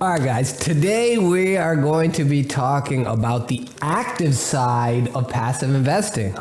All right, guys, today we are going to be talking about the active side of passive investing.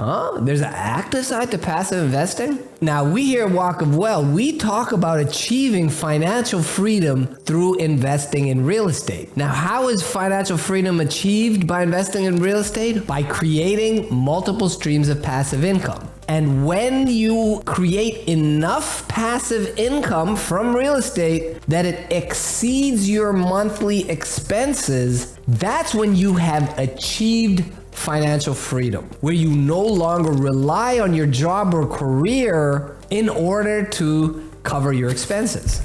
There's an active side to passive investing? Now, we here at Walk of Well, we talk about achieving financial freedom through investing in real estate. Now, how is financial freedom achieved by investing in real estate? By creating multiple streams of passive income. And when you create enough passive income from real estate that it exceeds your monthly expenses, that's when you have achieved financial freedom, where you no longer rely on your job or career in order to cover your expenses.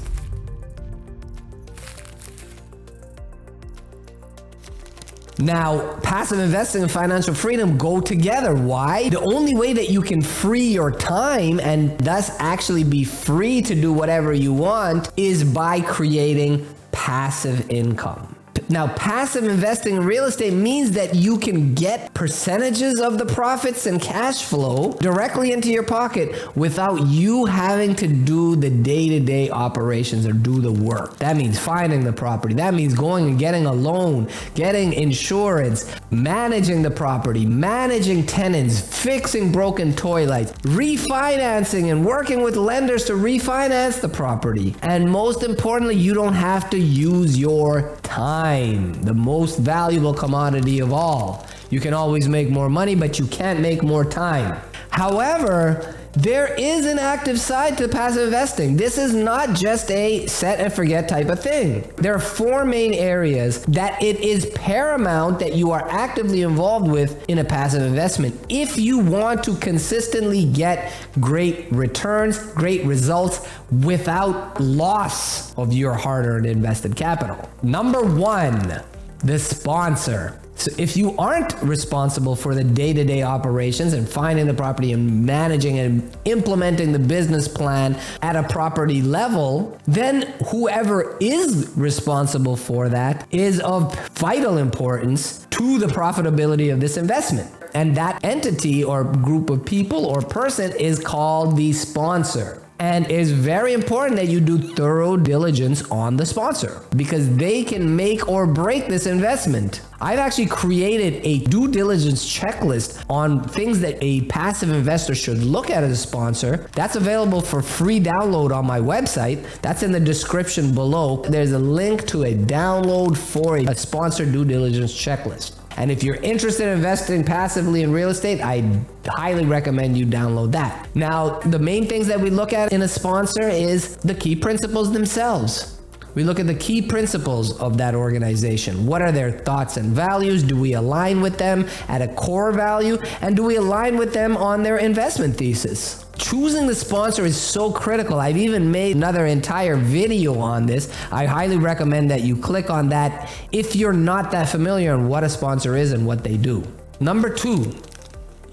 Now, passive investing and financial freedom go together. Why? The only way that you can free your time and thus actually be free to do whatever you want is by creating passive income. Now, passive investing in real estate means that you can get percentages of the profits and cash flow directly into your pocket without you having to do the day-to-day operations or do the work. That means finding the property. That means going and getting a loan, getting insurance, managing the property, managing tenants, fixing broken toilets, refinancing and working with lenders to refinance the property. And most importantly, you don't have to use your time, the most valuable commodity of all. You can always make more money, but you can't make more time. However, there is an active side to passive investing. This is not just a set and forget type of thing. There are four main areas that it is paramount that you are actively involved with in a passive investment if you want to consistently get great returns, great results without loss of your hard-earned invested capital. Number one, the sponsor. So if you aren't responsible for the day-to-day operations and finding the property and managing and implementing the business plan at a property level, then whoever is responsible for that is of vital importance to the profitability of this investment. And that entity or group of people or person is called the sponsor. And it's very important that you do thorough diligence on the sponsor because they can make or break this investment. I've actually created a due diligence checklist on things that a passive investor should look at as a sponsor. That's available for free download on my website. That's in the description below. There's a link to a download for a sponsor due diligence checklist. And if you're interested in investing passively in real estate, I highly recommend you download that. Now, the main things that we look at in a sponsor is the key principles themselves. We look at the key principles of that organization. What are their thoughts and values? Do we align with them at a core value? And do we align with them on their investment thesis? Choosing the sponsor is so critical. I've even made another entire video on this. I highly recommend that you click on that if you're not that familiar on what a sponsor is and what they do. Number two,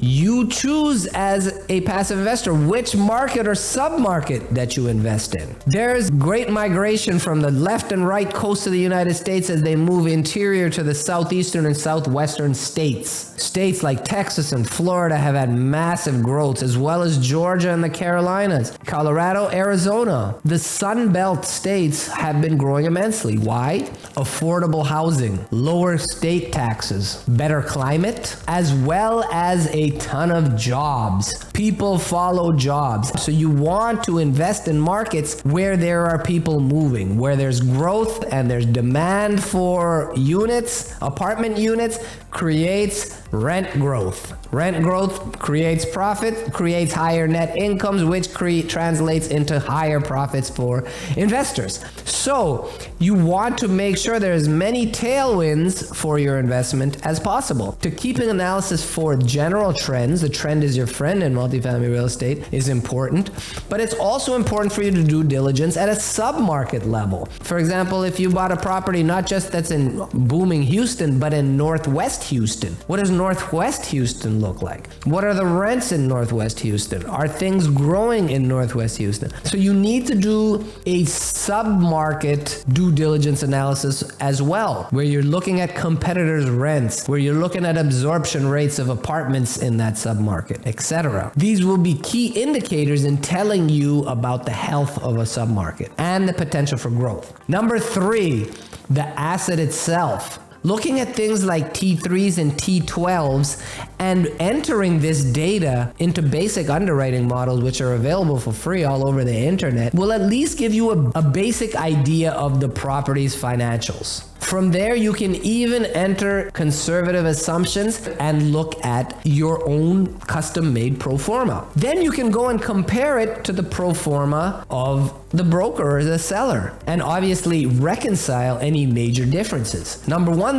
you choose as a passive investor which market or sub-market that you invest in. There's great migration from the left and right coast of the United States as they move interior to the southeastern and southwestern states. States like Texas and Florida have had massive growth, as well as Georgia and the Carolinas, Colorado, Arizona. The Sun Belt states have been growing immensely. Why? Affordable housing, lower state taxes, better climate, as well as a ton of jobs. People follow jobs. So you want to invest in markets where there are people moving, where there's growth and there's demand for units, apartment units, creates rent growth. Rent growth creates profit, creates higher net incomes, which translates into higher profits for investors. So you want to make sure there's many tailwinds for your investment as possible. To keep an analysis for general trends, the trend is your friend in multifamily real estate, is important, but it's also important for you to do diligence at a sub-market level. For example, if you bought a property not just that's in booming Houston, but in Northwest Houston, what does Northwest Houston look like? What are the rents in Northwest Houston? Are things growing in Northwest Houston? So you need to do a sub-market due diligence analysis as well, where you're looking at competitors' rents, where you're looking at absorption rates of apartments in that sub-market, etc. These will be key indicators in telling you about the health of a sub-market and the potential for growth. Number 3, the asset itself. Looking at things like T3s and T12s and entering this data into basic underwriting models, which are available for free all over the internet, will at least give you a basic idea of the property's financials. From there, you can even enter conservative assumptions and look at your own custom-made pro forma. Then you can go and compare it to the pro forma of the broker or the seller, and obviously reconcile any major differences. Number 1,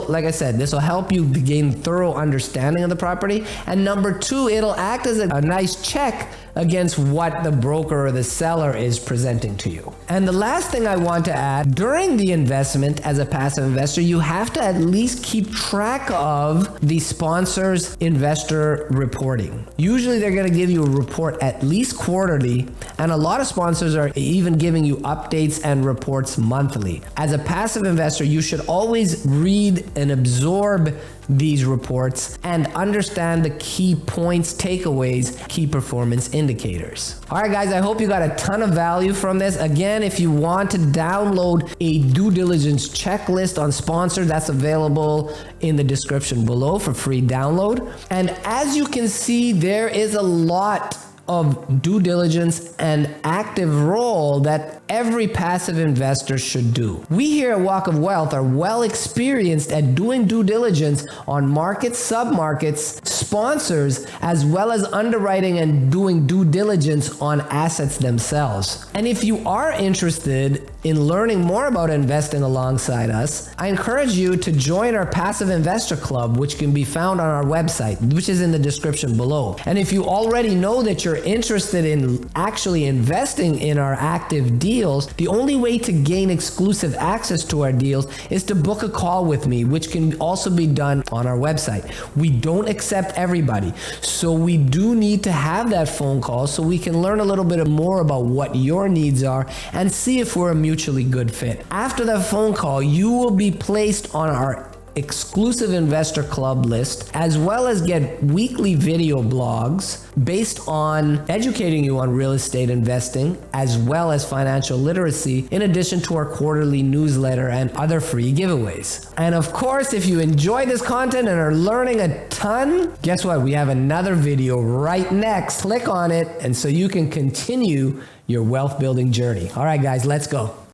like I said, this will help you gain thorough understanding of the property. And number 2, it'll act as a nice check against what the broker or the seller is presenting to you. And the last thing I want to add, during the investment as a passive investor, you have to at least keep track of the sponsor's investor reporting. Usually they're going to give you a report at least quarterly, and a lot of sponsors are even giving you updates and reports monthly. As a passive investor, you should always read and absorb these reports and understand the key points, takeaways, key performance indicators. All right, guys, I hope you got a ton of value from this. Again, if you want to download a due diligence checklist on sponsor, that's available in the description below for free download. And as you can see, there is a lot of due diligence and active role that every passive investor should do. We here at Walk of Wealth are well experienced at doing due diligence on markets, sub-markets, sponsors, as well as underwriting and doing due diligence on assets themselves. And if you are interested in learning more about investing alongside us, I encourage you to join our Passive Investor Club, which can be found on our website, which is in the description below. And if you already know that you're interested in actually investing in our active deals, the only way to gain exclusive access to our deals is to book a call with me, which can also be done on our website. We don't accept everybody, so we do need to have that phone call so we can learn a little bit more about what your needs are and see if we're a mutually good fit. After that phone call, you will be placed on our exclusive investor club list, as well as get weekly video blogs based on educating you on real estate investing, as well as financial literacy, in addition to our quarterly newsletter and other free giveaways. And of course, if you enjoy this content and are learning a ton, guess what? We have another video right next. Click on it, and so you can continue your wealth building journey. All right, guys, let's go.